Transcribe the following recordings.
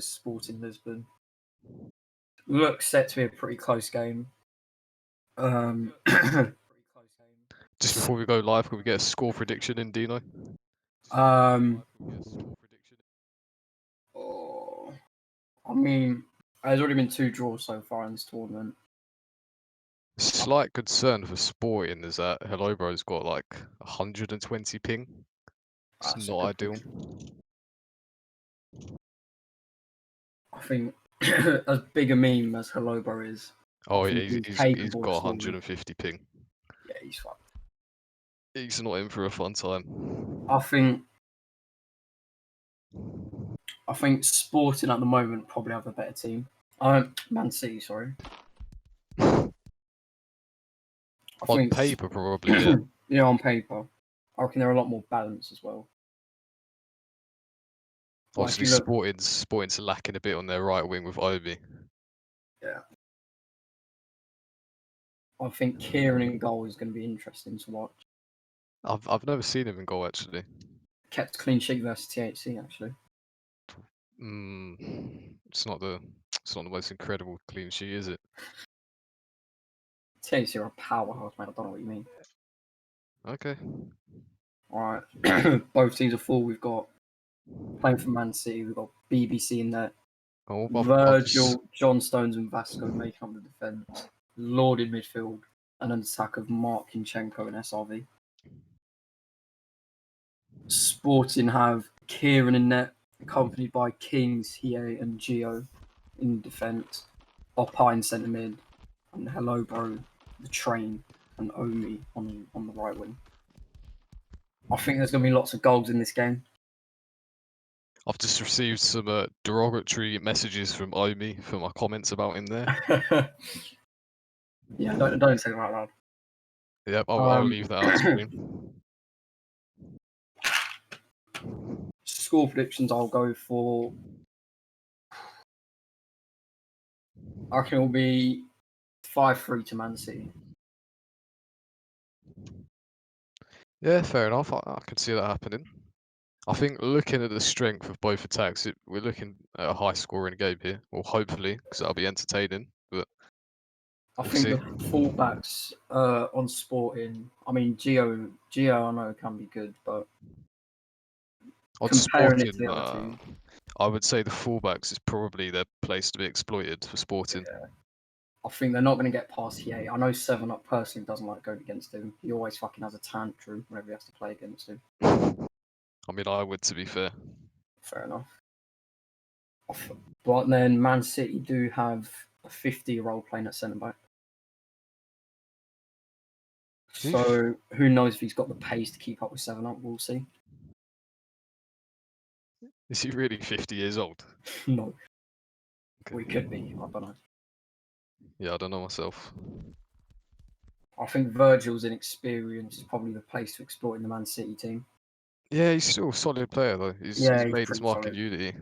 Sporting Lisbon. Looks set to be a pretty close game. Just before we go live, can we get a score prediction in, Dino? I mean, there's already been 2 draws so far in this tournament. Slight concern for Sporting is that Hellobro's got like 120 ping. It's That's not ideal. I think as big a meme as Hellobro is. Oh, he's he's got 150 ping. Yeah, he's fucked. He's not in for a fun time. I think Sporting at the moment probably have a better team. Man City, sorry. On paper, probably, yeah. Yeah, on paper. I reckon they're a lot more balanced as well. Obviously, Sporting's lacking a bit on their right wing with Obi. Yeah. I think Kieran in goal is going to be interesting to watch. I've never seen him in goal, actually. Kept clean sheet versus THC, actually. It's not the most incredible clean sheet, is it? THC are a powerhouse, mate. I don't know what you mean. Okay. All right. Both teams are full. We've got playing for Man City. We've got BBC in there. Oh, Virgil, John Stones, and Vasco making up the defence. Lord in midfield, and an attack of Mark Kinchenko and SRV. Sporting have Kieran in net, accompanied by Kings, Hiei, and Gio in defence. Opa in centre mid, and Hello Bro, the Train, and Omi on the right wing. I think there's going to be lots of goals in this game. I've just received some derogatory messages from Omi for my comments about him there. Yeah, don't say that out loud. Yep, I'll leave that on screen. Score predictions, I'll go for. I reckon it'll be 5-3 to Man City. Yeah, fair enough. I can see that happening. I think looking at the strength of both attacks, we're looking at a high-scoring game here, or hopefully, because that'll be entertaining. But I think the fullbacks on Sporting. I mean, Gio, I know can be good, but on comparing Sporting, it to the other two, I would say the fullbacks is probably their place to be exploited for Sporting. Yeah. I think they're not going to get past Hiei. I know 7-Up personally doesn't like going against him. He always fucking has a tantrum whenever he has to play against him. I mean, I would, to be fair. Fair enough. But then Man City do have a 50-year-old playing at centre back. So who knows if he's got the pace to keep up with 7-Up? We'll see. Is he really 50 years old? No. Okay. We could be. I don't know. Yeah, I don't know myself. I think Virgil's inexperience is probably the place to exploit in the Man City team. Yeah, he's still a solid player, though. He's made his mark in Unity.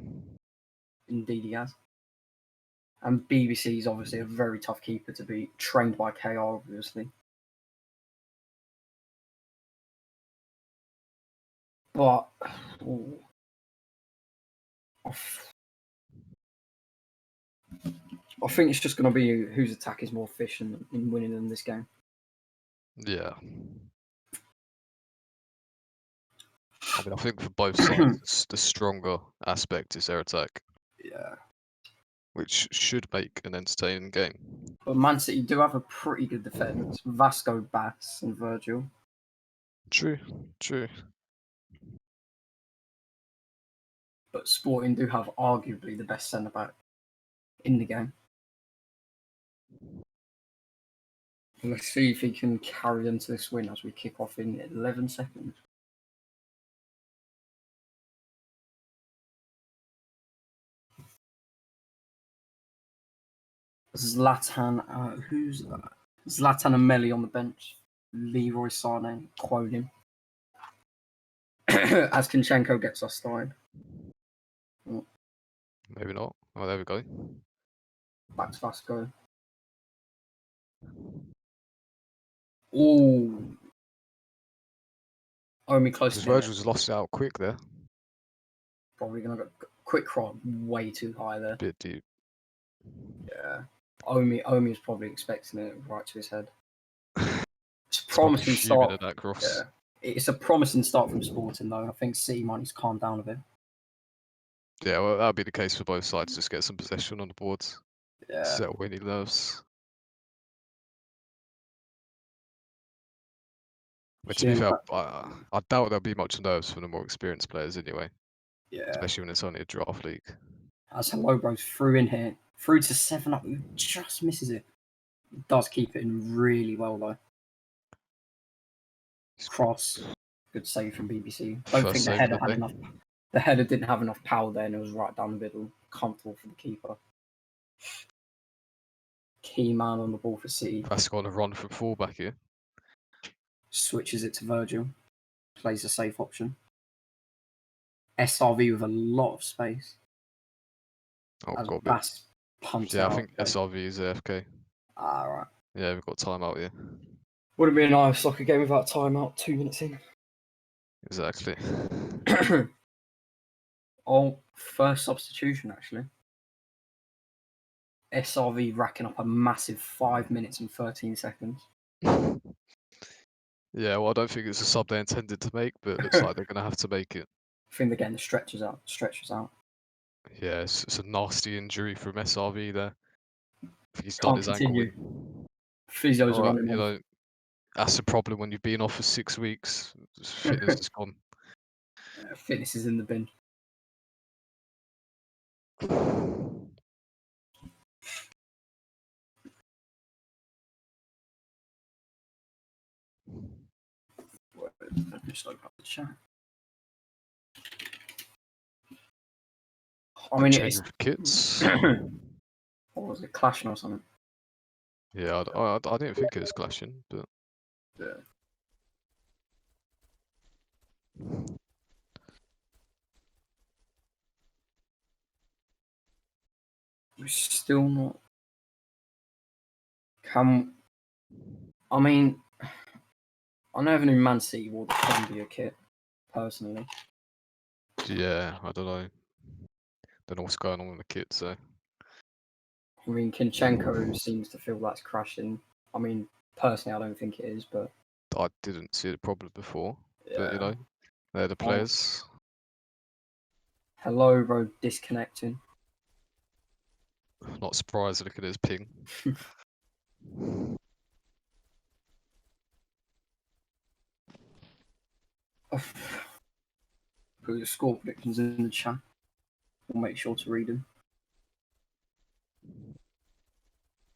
Indeed, he has. And BBC is obviously a very tough keeper to beat, trained by KR, obviously. But I think it's just going to be whose attack is more efficient in winning in this game. Yeah. I mean, I think for both sides, the stronger aspect is their attack. Yeah. Which should make an entertaining game. But Man City do have a pretty good defence. Vasco, Bass, and Virgil. True. But Sporting do have arguably the best centre-back in the game. Let's see if he can carry them to this win as we kick off in 11 seconds. Zlatan, who's that? Zlatan and Melli on the bench. Leroy Sané quoting. As Kinchenko gets us started. Maybe not. Oh, there we go. Back to Vasco. Ooh. Omi close to Virgil's lost it out quick there. Probably going to Quick cross, way too high there. Bit deep. Yeah. Omi was probably expecting it right to his head. It's a It's probably promising fuming start. at that cross. Yeah. It's a promising start from Sporting, though. I think City might need to calm down a bit. Yeah, well, that'll be the case for both sides. Just get some possession on the boards. Yeah. Settle any nerves. But to be fair, I doubt there'll be much nerves from the more experienced players anyway. Yeah. Especially when it's only a draft league. As Hello Bros through in here. Through to 7-up. Who just misses it. Does keep it in really well, though. Cross. Good save from BBC. Don't think the header had enough. The header didn't have enough power there, and it was right down the middle. Comfortable for the keeper. Key man on the ball for City. That's got a run from fullback here. Switches it to Virgil. Plays a safe option. SRV with a lot of space. Oh, As got Bass punts yeah, out. I think SRV is AFK. Ah, right. Yeah, we've got timeout here. Would have been an IOSoccer game without timeout. 2 minutes in. Exactly. Oh, first substitution actually. SRV racking up a massive 5 minutes and 13 seconds. Yeah, well, I don't think it's a sub they intended to make, but it looks like they're going to have to make it. I think they're getting the stretchers out. Yeah, it's a nasty injury from SRV there. I think he's done Can't his ankle continue. in. Physios are Alright, running you know, that's the problem when you've been off for 6 weeks. Fitness is gone. Fitness is in the bin. Let me just open up the chat. I mean, Change it's of kits. what was it, clashing or something? Yeah, I didn't think it was clashing, but Yeah. We're still not. I mean, I never knew Man City wore the Columbia kit, personally. yeah, I don't know. Don't know what's going on with the kit, so. I mean, Kinchenko seems to feel that's crashing. I mean, personally, I don't think it is, but I didn't see the problem before, but you yeah. know, they're the players. Hello, bro, disconnecting. Not surprised looking at his ping. Put your score predictions in the chat. We'll make sure to read them.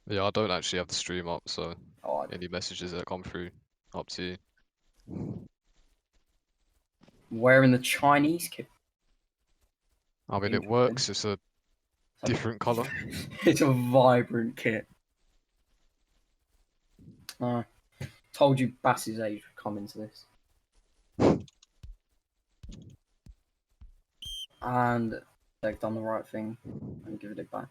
Yeah, I don't actually have the stream up, so Oh, any messages that come through, up to you. wearing the Chinese kit. I mean, it works. It's a different colour. It's a vibrant kit. Told you Bass's age would come into this. And they've done the right thing and given it back.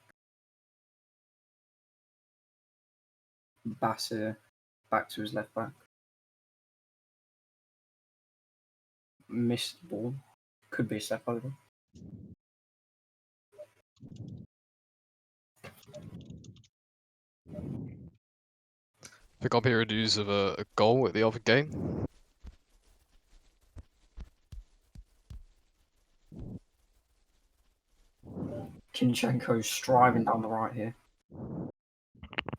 Bass here, back to his left back. Missed the ball. Could be a step over. I think I'm hearing news of a goal at the other game. Kinchenko's striving down the right here.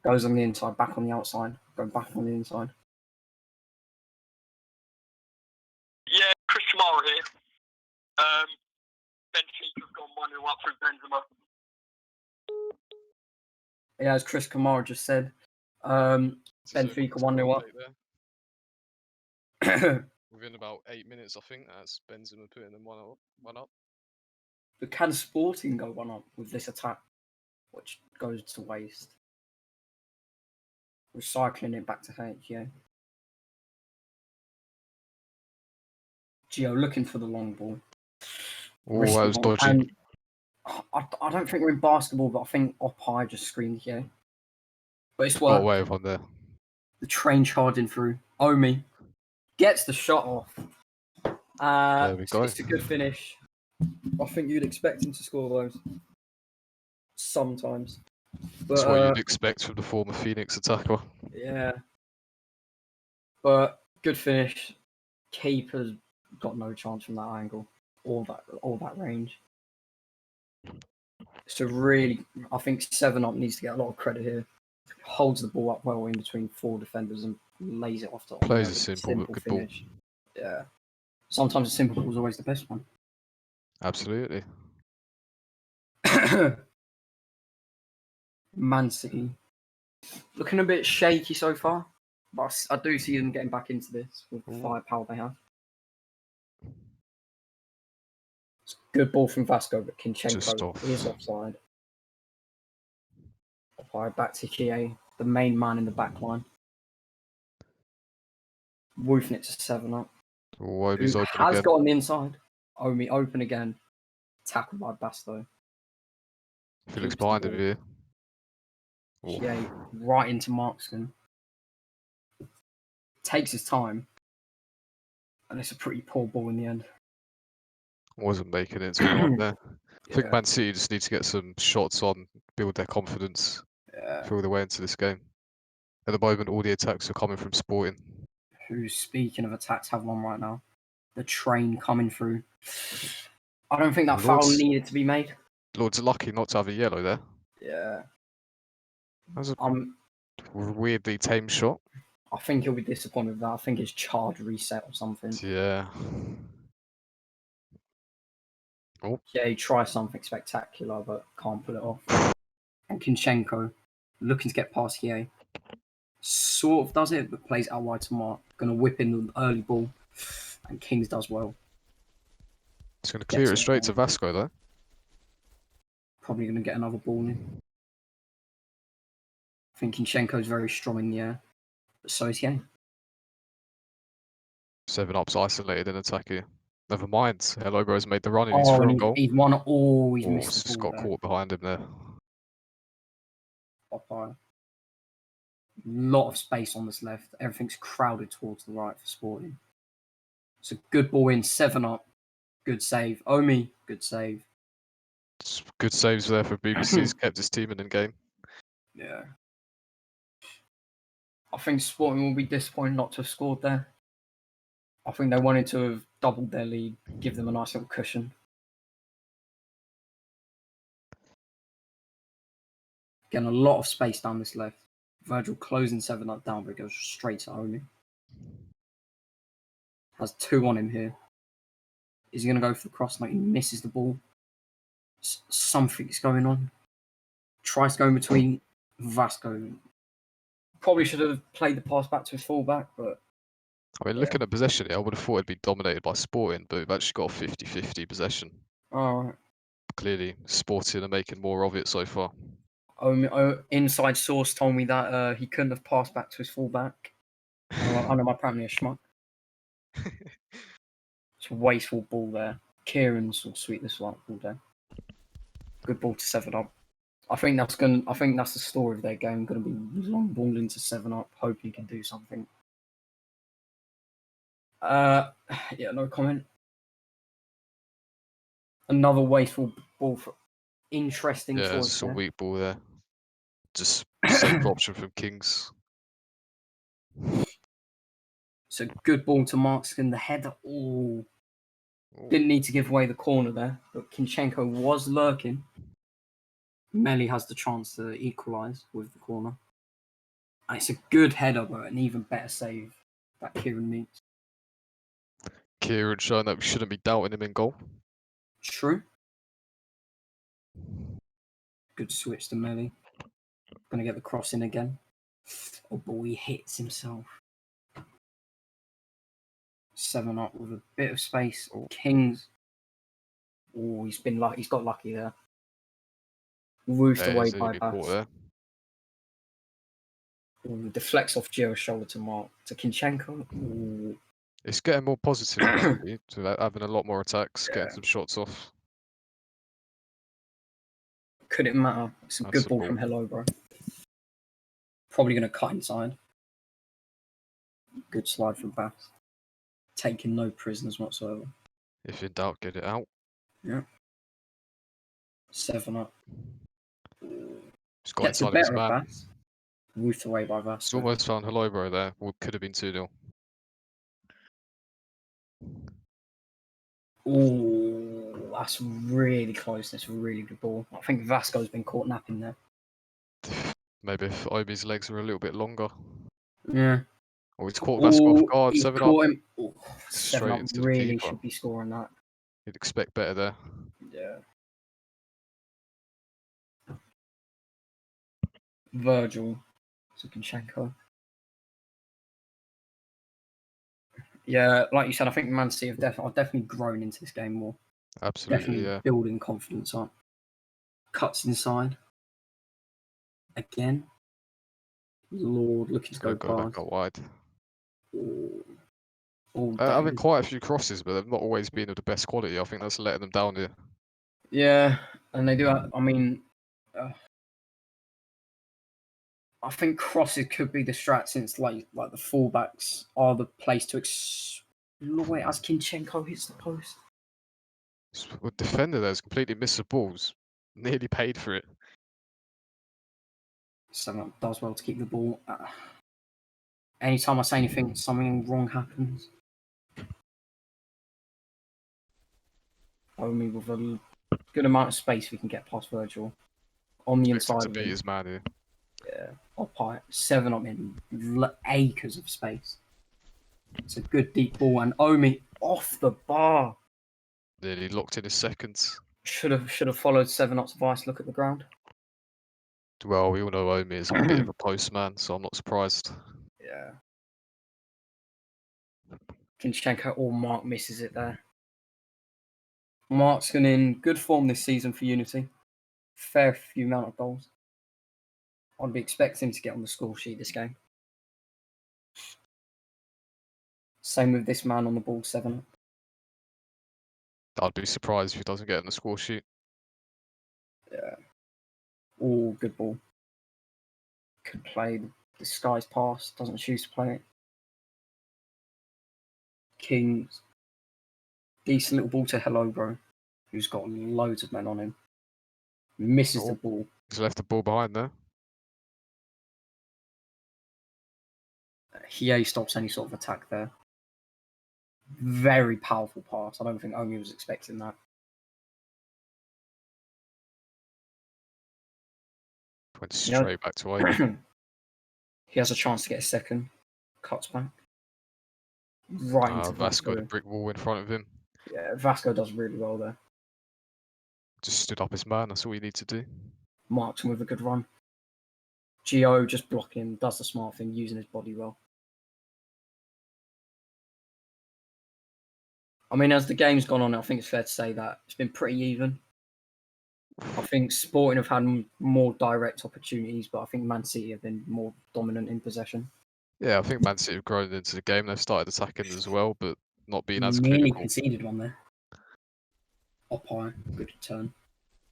Goes on the inside, back on the outside. Going back on the inside. Yeah, Chris Kamara here. Benfica's gone 1-0 up through Benzema. Yeah, as Chris Kamara just said, Benfica 1-0 up. Within about 8 minutes, I think, that's Benzema putting them one up. But can Sporting go 1 up with this attack, which goes to waste? Recycling it back to H, yeah. Gio looking for the long ball. Oh, that was dodgy. And I don't think we're in basketball, but I think Opai just screamed here. But it's Got worked. away with one there. The train charging through. Omi gets the shot off. There we go. It's a good finish. I think you'd expect him to score those sometimes. That's But what you'd expect from the former Phoenix attacker. yeah, but good finish. Keeper's got no chance from that angle or that range. So really, I think 7-Up needs to get a lot of credit here. Holds the ball up well in between 4 defenders and lays it off to Plays Omeo. a simple but good ball. finish. Yeah. Sometimes a simple ball is always the best one. Absolutely. Man City looking a bit shaky so far, but I do see them getting back into this with the firepower they have. It's a good ball from Vasco, but Kinchenko is offside. Apply back to Kie, the main man in the back line. Woofing it to 7-Up. Omi's Who open has again. got on the inside. Omi open again. Tackled by Basto. Felix behind him here. Kie right into Markston. Takes his time. And it's a pretty poor ball in the end. Wasn't making it to be right there. I think Yeah. Man City just need to get some shots on, build their confidence, feel their way into this game. At the moment, all the attacks are coming from Sporting. Who, speaking of attacks, have one right now. The train coming through. I don't think that foul needed to be made. Lord's lucky not to have a yellow there. Yeah. That was a weirdly tame shot. I think he'll be disappointed with that. I think his charge reset or something. Yeah. Oh. Yeah, he tries something spectacular, but can't pull it off. And Kinchenko, looking to get past Ye. Sort of does it, but plays out wide to Mark. Going to whip in the early ball. And Kings does well. It's going to clear it straight to Vasco, though. Probably going to get another ball in. I think Kinchenko's very strong in the air. But so is Ye. 7-Up's isolated in attack here. Never mind. Hello Bro's made the run and he's through goal. He's won it all. He's missed the just ball got caught behind him there. Popeye. Lot of space on this left. Everything's crowded towards the right for Sporting. It's a good ball in. 7-Up. Good save. Omi. Good save. Good saves there for BBC's kept his team in the game. Yeah. I think Sporting will be disappointed not to have scored there. I think they wanted to have doubled their lead, give them a nice little cushion. Getting a lot of space down this left. Virgil closing 7-Up down, but it goes straight to Omi. Has 2 on him here. Is he going to go for the cross? No, he misses the ball. Something's going on. Tries to go in between Vasco. Probably should have played the pass back to his fullback, but... I mean, looking at possession here, I would have thought it'd be dominated by Sporting, but we've actually got a 50-50 possession. Alright. Clearly, Sporting are making more of it so far. Inside source told me that he couldn't have passed back to his fullback. I know I'm apparently a schmuck. It's a wasteful ball there. Kieran's will sweep this one all day. Good ball to 7-Up. I think that's the story of their game. Going to be long ball into 7-Up. Hope he can do something. Yeah, no comment. Another wasteful ball for interesting choice. Yeah, it's a weak ball there. Just safe option from Kings. It's a good ball to Markskin. The header. Ooh. Didn't need to give away the corner there, but Kinchenko was lurking. Melly has the chance to equalise with the corner. And it's a good header, but an even better save that Kieran meets. Kieran showing that we shouldn't be doubting him in goal. True. Good switch to Melly. Gonna get the cross in again. Oh boy, he hits himself. 7-Up with a bit of space. Kings. Oh, he's got lucky there. Roofed away by Bass. Deflects off Gio's shoulder to Mark. To Kinchenko. Ooh. It's getting more positive, to having a lot more attacks, getting some shots off. Could it matter? It's a good ball from Hello, bro. Probably going to cut inside. Good slide from Bass. Taking no prisoners whatsoever. If in doubt, get it out. Yeah. 7 up. Just got Gets the inside of his better of man. Vas. Roofed away by It's Vasco. almost found Helobro there. Could have been 2-0. Oh, that's really close. That's a really good ball. I think Vasco's been caught napping there. Maybe if Omi's legs were a little bit longer. Yeah. Or he's caught Vasco off Oh, guard, he's 7 up. caught him. Oh, 7 Straight up into the really keeper. should be scoring that. You'd expect better there. Yeah. Virgil. Zinchenko. Yeah, like you said, I think Man City have definitely grown into this game more. Absolutely, Definitely yeah. building confidence up. Cuts inside. Again. Lord, looking to Could go go back past. out wide. That Having is- quite a few crosses, but they've not always been of the best quality. I think that's letting them down here. Yeah, and they do. I mean, I think crosses could be the strat since like the fullbacks are the place to exploit as Zinchenko hits the post. With defender there's completely missed the balls. Nearly paid for it. 7 up does well to keep the ball. Anytime I say anything, something wrong happens. Only with a good amount of space we can get past Virgil. On the Expected inside to of beat him. his man here. Yeah. Up high. 7 up in acres of space. It's a good deep ball, and Omi off the bar. Nearly locked in his seconds. Should have followed 7 up's advice. Look at the ground. Well, we all know Omi is a bit of a postman, so I'm not surprised. Yeah. Zinchenko or Mark misses it there. Mark's been in good form this season for Unity. Fair few amount of goals. I'd be expecting him to get on the score sheet this game. Same with this man on the ball, 7 up. I'd be surprised if he doesn't get in the score sheet. Yeah. Oh, good ball. Could play the disguise pass. Doesn't choose to play it. Kings. Decent little ball to Helobro, who's got loads of men on him. Misses the ball. He's left the ball behind there. Hiei stops any sort of attack there. Very powerful pass. I don't think Omi was expecting that. Went straight back to Omi. He has a chance to get a second. Cuts back. Right into Vasco, the Vasco. brick wall in front of him. Yeah, Vasco does really well there. Just stood up his man, that's all you need to do. Marks him with a good run. Gio just blocking, does the smart thing, using his body well. I mean, as the game's gone on, I think it's fair to say that it's been pretty even. I think Sporting have had more direct opportunities, but I think Man City have been more dominant in possession. Yeah, I think Man City have grown into the game. They've started attacking as well, but not being as Nearly clinical. conceded one there. Up high, good return.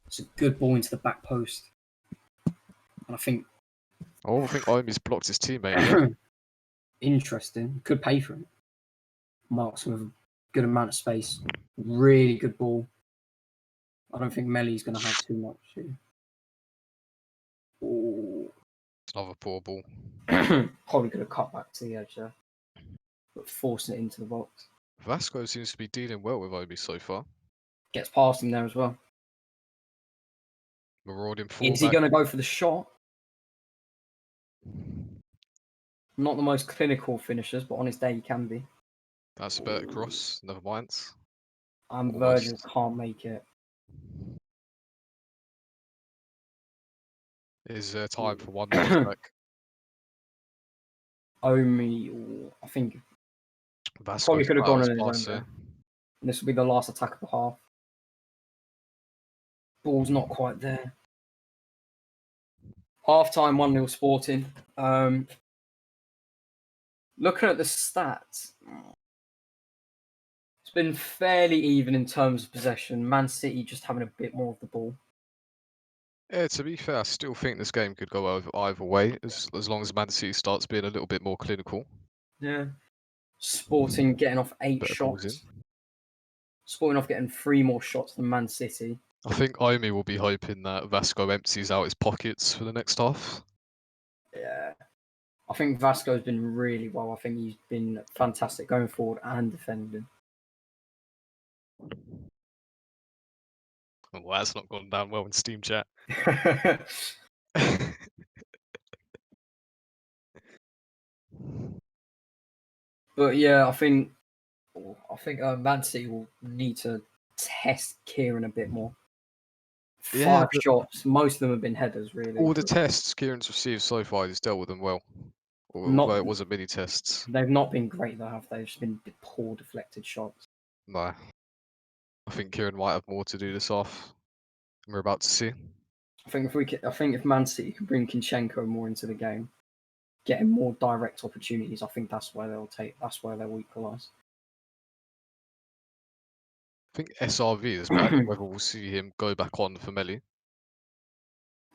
It's a good ball into the back post. And I think... Oh, I think Omi's blocked his teammate here. Interesting. Could pay for it. Marks with a good amount of space. Really good ball. I don't think Melly's going to have too much here. Ooh. It's another poor ball. Probably could have cut back to the edge there. But forcing it into the box. Vasco seems to be dealing well with Omi so far. Gets past him there as well. Marauding Is he fullback. going to go for the shot? Not the most clinical finishers, but on his day he can be. That's a better cross. Never mind. And Almost. Virgil can't make it. Is there time for one more attack? Omi, I think, Vasco probably could have gone his on his pass own there. there. And this will be the last attack of the half. Ball's not quite there. Half time, 1-0 Sporting. Looking at the stats, it's been fairly even in terms of possession. Man City just having a bit more of the ball. Yeah, to be fair, I still think this game could go either way, as long as Man City starts being a little bit more clinical. Yeah. Sporting getting off 8 Better balls in. shots. Sporting off getting 3 more shots than Man City. I think Omi will be hoping that Vasco empties out his pockets for the next half. Yeah. I think Vasco's been really well. I think he's been fantastic going forward and defending. Oh, well, that's not gone down well in Steam chat. But yeah, I think Man City will need to test Kieran a bit more. Yeah, 5 but shots, most of them have been headers, really. all the tests Kieran's received so far, he's dealt with them well. Not- Although it wasn't many tests. They've not been great, though, have they? They've just been poor deflected shots. No. I think Kieran might have more to do this off. We're about to see. I think if Man City can bring Kinchenko more into the game, getting more direct opportunities, I think that's where they'll equalise. I think SRV is back, whether we'll see him go back on for Melly.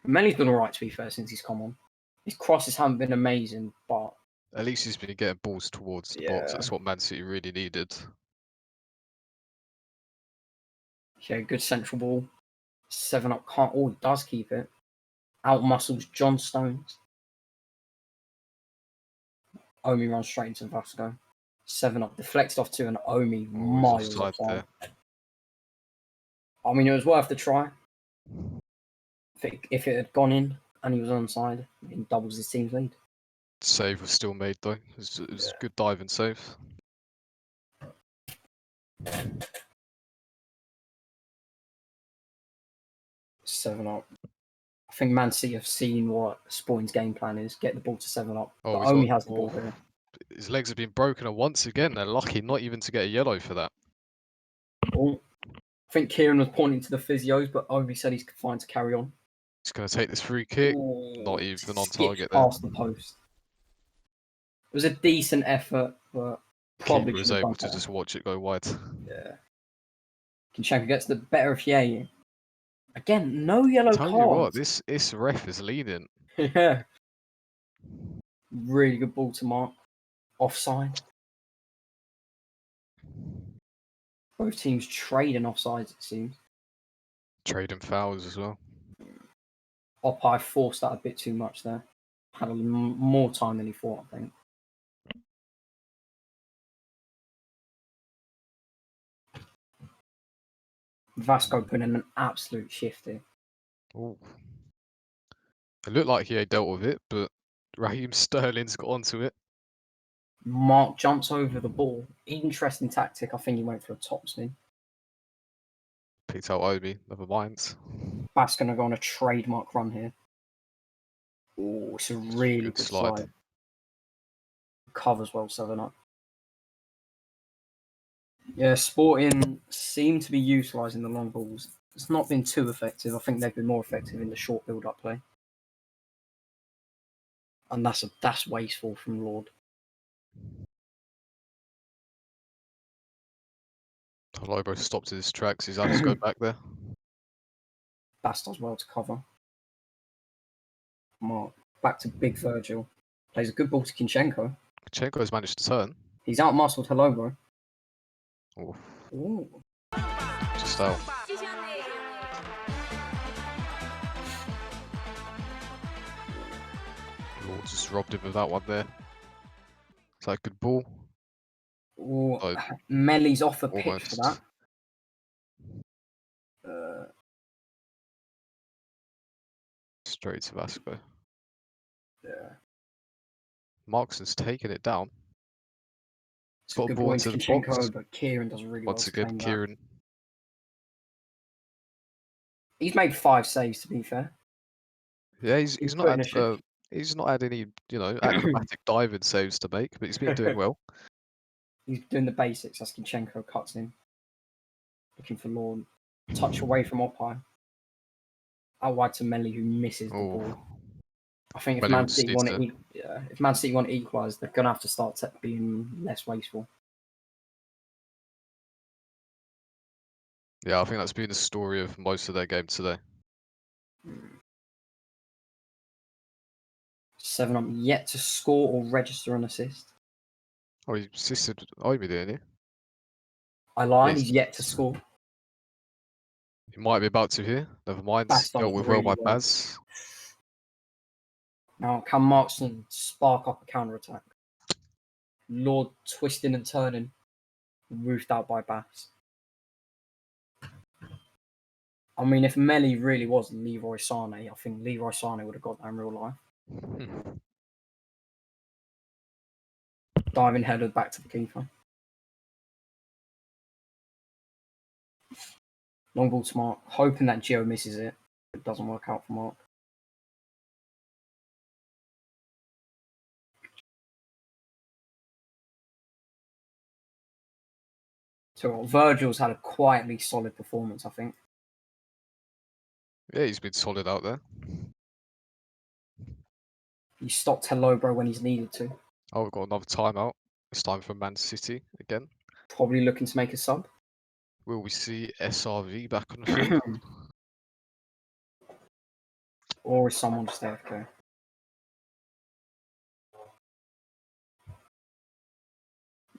Melly's been alright, to be fair, since he's come on. His crosses haven't been amazing, but At least he's been getting balls towards the box. That's what Man City really needed. yeah, good central ball. 7-up can't. Oh, he does keep it. Out muscles John Stones. Omi runs straight into Vasco. 7-up deflected off to an Omi Oh, miles he's offside offside. there. I mean, it was worth the try. If it had gone in and he was onside, it doubles his team's lead. Save was still made though. It was a good dive and save. Seven up. I think Man City have seen what Sporting's game plan is. Get the ball to 7-up. Oh, But he's Omi got- has the ball here. His legs have been broken, and once again, they're lucky not even to get a yellow for that. Oh, I think Kieran was pointing to the physios, but Omi said he's fine to carry on. He's going to take this free kick. Ooh, Not even on skipped target there. past the post. It was a decent effort, but probably Keeper was should have able done to better. just watch it go wide. Yeah. Kinchenko gets the better of Yei. Again, no yellow Tell you what, cards. this ref is leading. Yeah. Really good ball to mark. Offside. Both teams trading offsides, it seems. Trading fouls as well. Opai forced that a bit too much there. Had more time than he thought, I think. Vasco put in an absolute shift here. Ooh. It looked like he dealt with it, but Raheem Sterling's got onto it. Mark jumps over the ball. Interesting tactic. I think he went for a topspin. Picked out Obi, never mind. Bass going to go on a trademark run here. Oh, it's a really good slide. Covers well 7-up. Yeah, Sporting seem to be utilising the long balls. It's not been too effective. I think they've been more effective in the short build-up play. And that's wasteful from Lord. Lobo stopped in his tracks. He's had to go back there. Bass does well to cover. Mark back to Big Virgil. Plays a good ball to Kinchenko. Chenko's managed to turn. He's out-muscled Hello, Ooh, Ooh. just out. Lord just robbed him of that one there. Is that a good ball? Ooh. Oh, Melly's off the pitch for almost. that. Straight to Vasco. Yeah. Markson's taking it down. It's Got a a good ball ball into into the box. Kinchenko, but Kieran does really well Once to again, claim that. Kieran. He's made 5 saves, to be fair. Yeah, he's not putting had a shift. he's not had any acrobatic diving saves to make, but he's been doing well. He's doing the basics as Kinchenko cuts in. Looking for Lord. Touch away from Opai. Out wide to Melly, who misses the ball. I think if Melly Man will just City need want to- if Man City want to equalise, they're going to have to start being less wasteful. Yeah, I think that's been the story of most of their game today. 7-up yet to score or register an assist. Oh, he assisted Obi, didn't he? I lied. Yes. He's yet to score. He might be about to here. Never mind. Baz done Dealt with well really by well. Baz. Now, can Markston spark up a counter attack? Lord twisting and turning, roofed out by Bass. I mean, if Melly really was Leroy Sané, I think Leroy Sané would have got that in real life. Diving header back to the keeper. Long ball to Mark, hoping that Gio misses it. It doesn't work out for Mark. So Virgil's had a quietly solid performance, I think. Yeah, he's been solid out there. He stopped Hello Bro when he's needed to. Oh, we've got another timeout. It's time for Man City again. Probably looking to make a sub. Will we see SRV back on the field? Or is someone just AFK?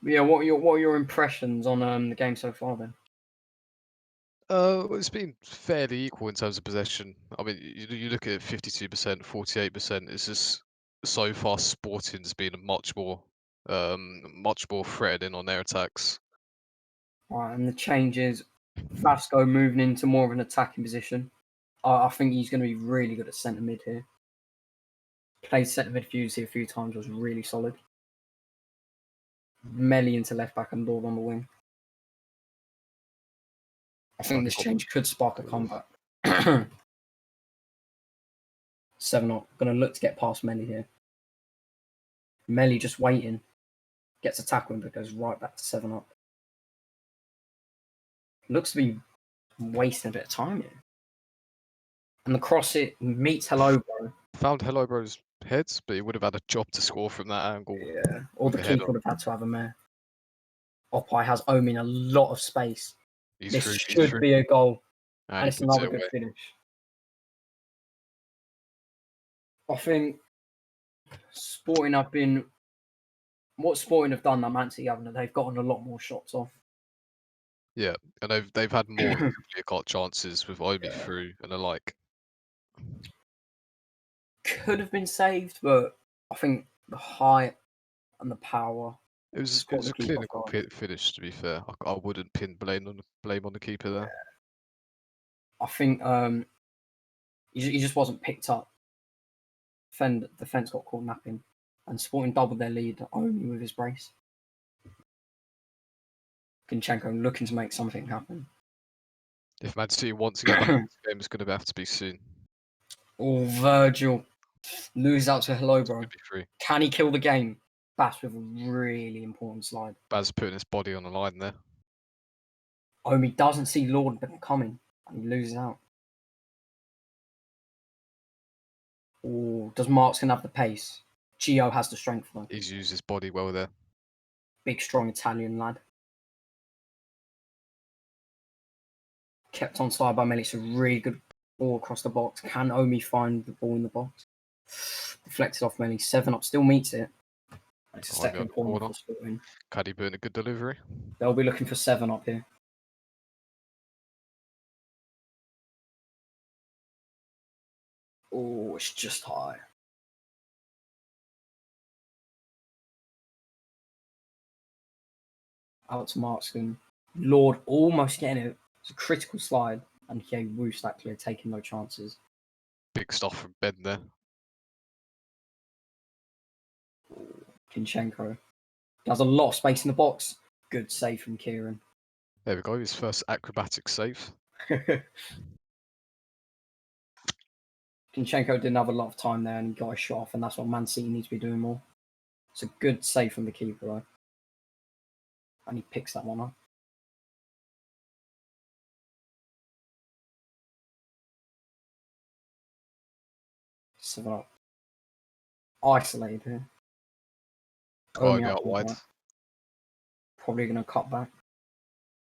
Yeah, what are your impressions on the game so far then? Well, it's been fairly equal in terms of possession. I mean, you look at 52%, 48%. It's just so far Sporting's been much more threatened in on their attacks. Right, and the changes, Vasco moving into more of an attacking position. I think he's going to be really good at centre mid here. Played centre midfield here a few times, was really solid. Melly into left back and Lord on the wing. I think this change could spark a comeback. 7-0. Going to look to get past Melly here. Melly just waiting. Gets a tackle but goes right back to 7-0. Looks to be wasting a bit of time here. And the cross it meets Hello Bro. Found Hello Bro's heads, but he would have had a job to score from that angle. Yeah. Or the with a header. keeper would have had to have a mare. Opai has Omin a lot of space. This should be a goal. And it's another good finish. I think Sporting have been... What Sporting have done that Man City haven't, they've gotten a lot more shots off. Yeah, and they've had more clear-cut chances with Omi through and the like. Could have been saved, but I think the height and the power... It was a clinical finish, to be fair. I wouldn't pin blame on the keeper there. I think he just wasn't picked up. Defence got caught napping, and Sporting doubled their lead only with his brace. Ginchenko looking to make something happen. If Man City wants to get back in this game, it's going to have to be soon. Oh, Virgil loses out to Hello Bro. Free. Can he kill the game? Bass with a really important slide. Baz putting his body on the line there. Omi doesn't see Lord coming, and he loses out. Oh, does Marks have the pace? Gio has the strength though. He's used his body well there. Big, strong Italian lad. Kept on side by Melly. It's a really good ball across the box. Can Omi find the ball in the box? Deflected off Melly. 7-0 still meets it. It's a second corner for Sporting. Caddy putting a good delivery. They'll be looking for 7-0 here. Oh, it's just high. Out to Markston. Lord almost getting it. It's a critical slide. And he woofs that clear, taking no chances. Big stuff from Ben there. Ginchenko. Does a lot of space in the box. Good save from Kieran. There we go, his first acrobatic save. Ginchenko didn't have a lot of time there and he got a shot off, and that's what Man City needs to be doing more. It's a good save from the keeper, though. And he picks that one up. So, isolated here. Only out wide. Probably going to cut back.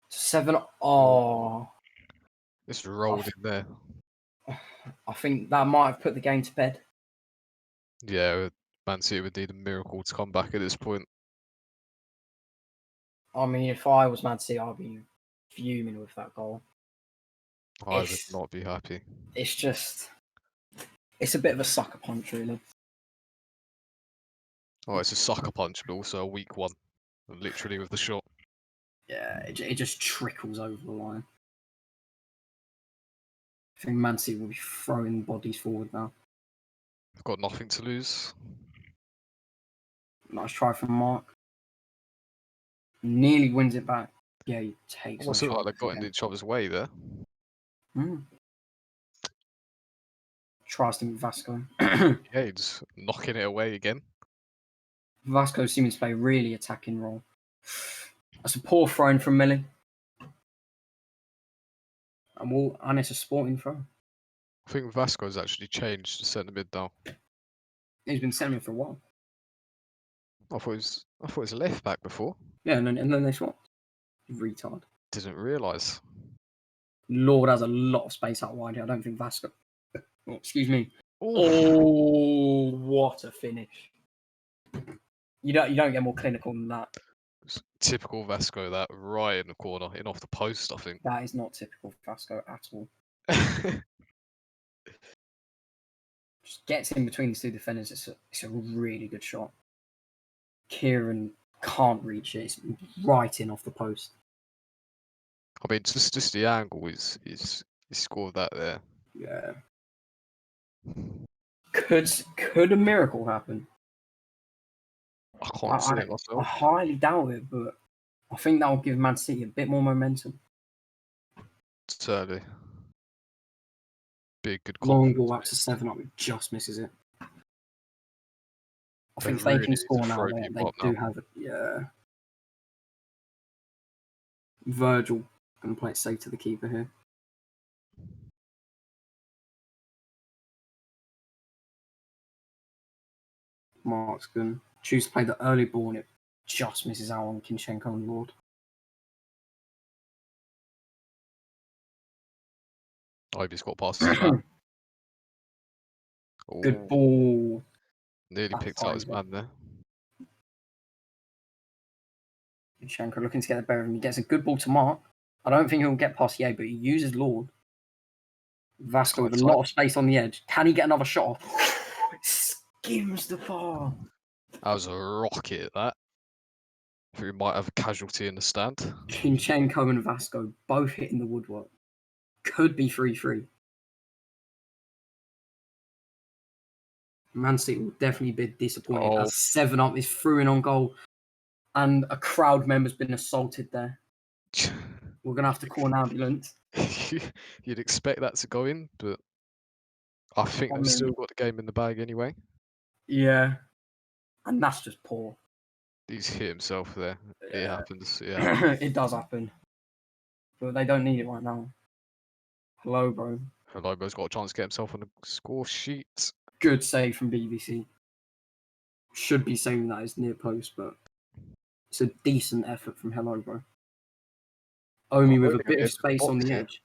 7. Oh. It's rolled in there. I think that might have put the game to bed. Yeah, Man City would need a miracle to come back at this point. I mean, if I was Man City, I'd be fuming with that goal. I would It's- not be happy. It's a bit of a sucker punch, really. Oh, it's a sucker punch, but also a weak one. Literally with the shot. Yeah, it just trickles over the line. I think Man City will be throwing bodies forward now. I've got nothing to lose. Nice try from Mark. Nearly wins it back. Yeah, he takes Almost on looked like they chances got in again. each other's way there. Tries to meet Vasco. Yeah, just knocking it away again. Vasco seems to play a really attacking role. That's a poor throw in from Millie. And it's a sporting throw. I think Vasco's actually changed to centre mid now. He's been centering for a while. I thought it was a left back before. Yeah, and then they swapped. Retard. Didn't realise. Lord has a lot of space out wide here. I don't think Vasco. Oh, excuse me. Oof. Oh, what a finish! You don't get more clinical than that. It's typical Vasco, that right in the corner, in off the post, I think. That is not typical Vasco at all. Just gets in between the two defenders. It's a really good shot. Kieran can't reach it. It's right in off the post. I mean, just the angle is he scored that there. Yeah. Could a miracle happen? I can't see it I myself. highly doubt it, but I think that will give Man City a bit more momentum. Certainly. Be a good Long confidence. ball up to 7-up, it just misses it. I They think if they really can need to score now, throw they people up do now. have it. Yeah. Virgil going to play it safe to the keeper here. Mark's going to choose to play the early ball and it just misses out on Kinchenko and Lord. I hope he's got past his man. Good Ooh, ball. nearly That's picked out his fine, man there. Kinchenko looking to get the better of him. He gets a good ball to Mark. I don't think he'll get past Ye, but he uses Lord. Vasco with a lot of space on the edge. Can he get another shot off? Skims the bar. That was a rocket, that. I think we might have a casualty in the stand. Kinchenko and Vasco both hitting the woodwork. Could be 3-3. Man City will definitely be disappointed as 7-up is through in on goal and a crowd member's been assaulted there. We're going to have to call an ambulance. You'd expect that to go in, but I think they've still got the game in the bag anyway. Yeah. And that's just poor. He's hit himself there. Yeah. It happens. Yeah. It does happen. But they don't need it right now. Hello, bro. Lobo's got a chance to get himself on the score sheet. Good save from BBC. Should be saying that is near post, but it's a decent effort from Hello, bro. Omi with a bit of space on the edge.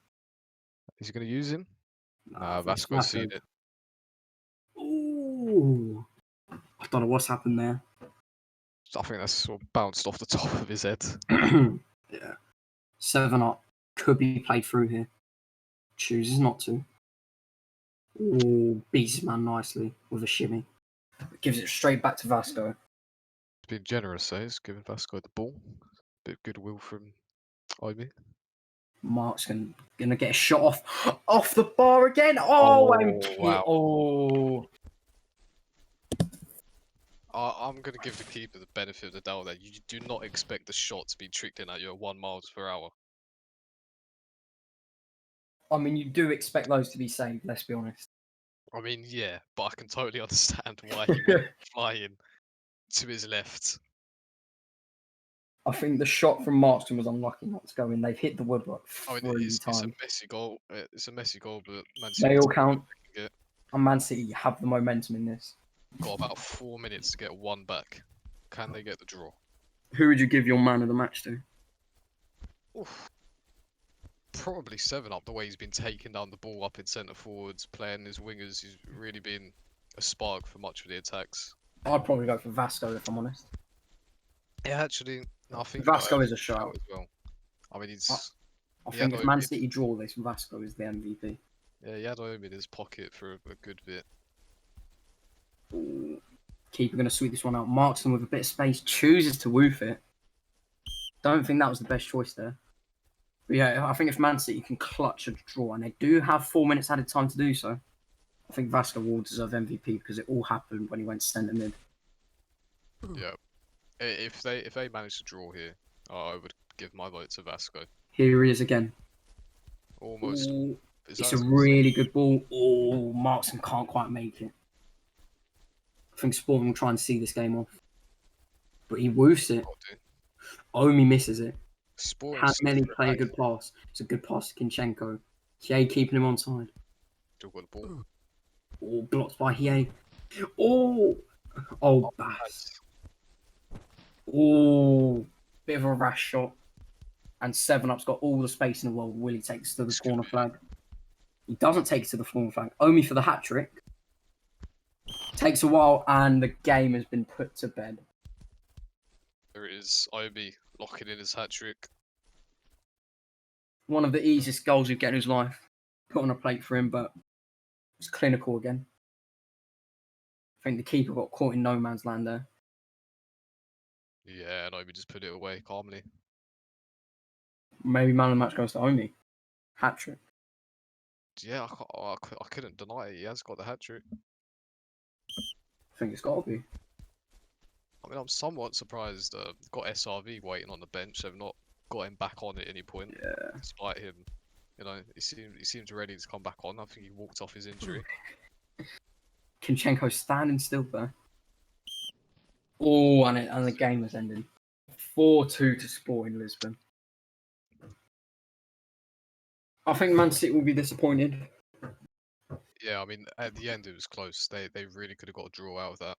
Is he going to use him? Nah, Vasco's seen it. Ooh. I don't know what's happened there. I think that's sort of bounced off the top of his head. Yeah. 7-up. Could be played through here. Chooses not to. Ooh, beats his man nicely with a shimmy. Gives it straight back to Vasco. He's been generous, eh? He's giving Vasco the ball. Bit of goodwill from Omi. Mark's gonna get a shot off the bar again. Oh, wow. Oh. I'm going to give the keeper the benefit of the doubt that you do not expect the shot to be tricked in at you at 1 mile per hour. I mean, you do expect those to be saved, let's be honest. I mean, yeah, but I can totally understand why he went flying to his left. I think the shot from Markston was unlucky not to go in. They've hit the woodwork I three mean, it's times. a messy goal. It's a messy goal, but Man City They all count. And Man City have the momentum in this. got about 4 minutes to get 1 back. Can they get the draw? Who would you give your man of the match to? Oof. Probably 7-up, the way he's been taking down the ball up in centre forwards, playing his wingers. He's really been a spark for much of the attacks. I'd probably go for Vasco if I'm honest. Yeah, actually, I think Vasco is a shout as well. I mean, I He think had if Man Obi. City draw this, Vasco is the MVP. Yeah, he had Obi in his pocket for a good bit. Ooh. Keeper going to sweep this one out. Marksman with a bit of space, chooses to woof it. Don't think that was the best choice there. But yeah, I think if Man City can clutch a draw, and they do have 4 minutes added time to do so, I think Vasco will deserve MVP because it all happened when he went centre mid. Yeah. If they manage to draw here, I would give my vote to Vasco. Here he is again. Almost. Ooh, Is it's that a really good ball. Oh, Markson can't quite make it. I think Sporting will try and see this game off. But he woofs it. Omi misses it. Sporting Can still Many for play a attack. good pass? It's a good pass to Kinchenko. Hiei keeping him onside. Still got the ball. Oh, blocked by Hiei. Oh, Bass. Oh, bit of a rash shot. And 7-Up's got all the space in the world. Willie takes to the This could corner be- flag. He doesn't take it to the corner flag. Omi for the hat trick. Takes a while, and the game has been put to bed. There it is. Obi locking in his hat trick. One of the easiest goals he'd get in his life. Put on a plate for him, but it's clinical again. I think the keeper got caught in no man's land there. Yeah, and Obi just put it away calmly. Maybe man of the match goes to Omi. Hat trick. Yeah, I couldn't deny it. He has got the hat trick. I think it's got to be. I mean, I'm somewhat surprised. Got SRV waiting on the bench. They've not got him back on at any point, Yeah. despite him. You know, he seems ready to come back on. I think he walked off his injury. Kinchenko standing still there. Oh, and the game has ended. 4-2 to Sporting Lisbon. I think Man City will be disappointed. Yeah, I mean, at the end it was close. They really could have got a draw out of that.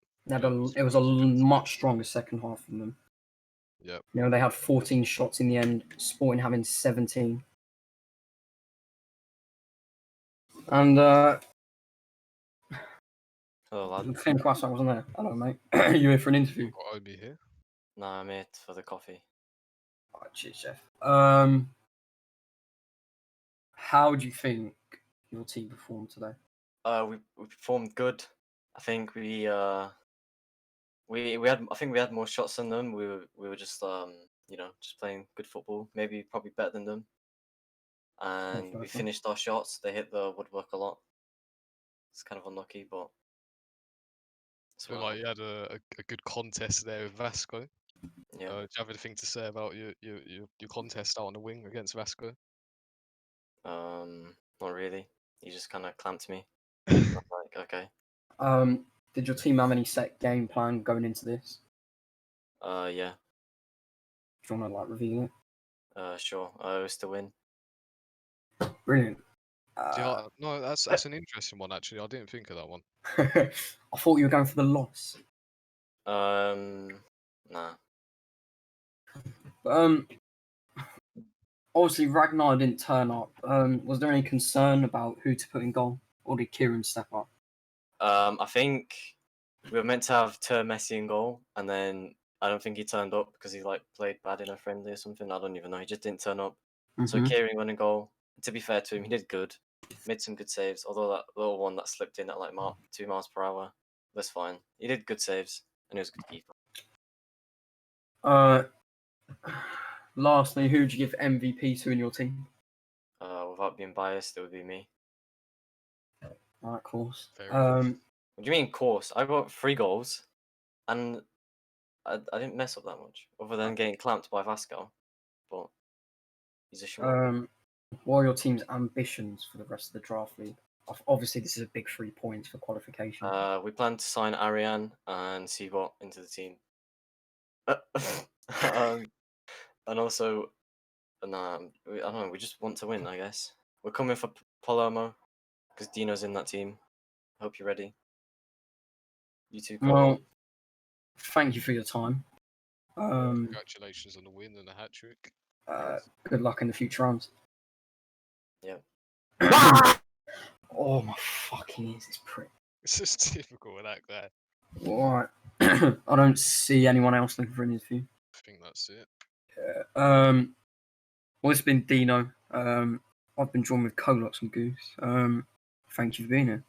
It was a much stronger second half from them. Yep. You know, they had 14 shots in the end, Sporting having 17. And Hello, lad. Finn Kwasson wasn't there. Hello, mate. You here for an interview? We've got Obi here. Nah, mate, for the coffee. Right, cheers, Jeff. How do you think your team performed today? We performed good. I think we had we had more shots than them. We were just just playing good football. Maybe probably better than them. And fair we enough. finished our shots. They hit the woodwork a lot. It's kind of unlucky, but it's Feel well. like you had a good contest there with Vasco. Yeah. Do you have anything to say about your contest out on the wing against Vasco? Not really. He just kind of clamped me. I was like, okay. Did your team have any set game plan going into this? Yeah. Do you want to reveal it? Sure. It was to win. Brilliant. No, that's an interesting one actually. I didn't think of that one. I thought you were going for the loss. Nah. Obviously Ragnar didn't turn up. Was there any concern about who to put in goal, or did Kieran step up? I think we were meant to have Messi in goal, and then I don't think he turned up because he played bad in a friendly or something. I don't even know. He just didn't turn up. So Mhm. Kieran went in goal. To be fair to him, he did good. Made some good saves. Although that little one that slipped in at 2 miles per hour, that's fine. He did good saves, and he was a good keeper. Lastly, who would you give MVP to in your team? Without being biased, it would be me. Right, of course. Fair enough. What do you mean, course? I got 3 goals, and I didn't mess up that much, other than getting clamped by Vasco. But he's a short. What are your team's ambitions for the rest of the draft league? Obviously, this is a big 3 points for qualification. We plan to sign Ariane and Seabot into the team. And also, I don't know. We just want to win, I guess. We're coming for Palermo because Dino's in that team. Hope you're ready. You too, Cole. Well, thank you for your time. Congratulations on the win and the hat trick. Good luck in the future rounds. Yeah. Oh my fucking ears, this prick. It's just difficult with that guy. Alright. I don't see anyone else looking for an interview. I think that's it. Well, Well, it's been Dino. I've been drawn with Colox and Goose. Thank you for being here.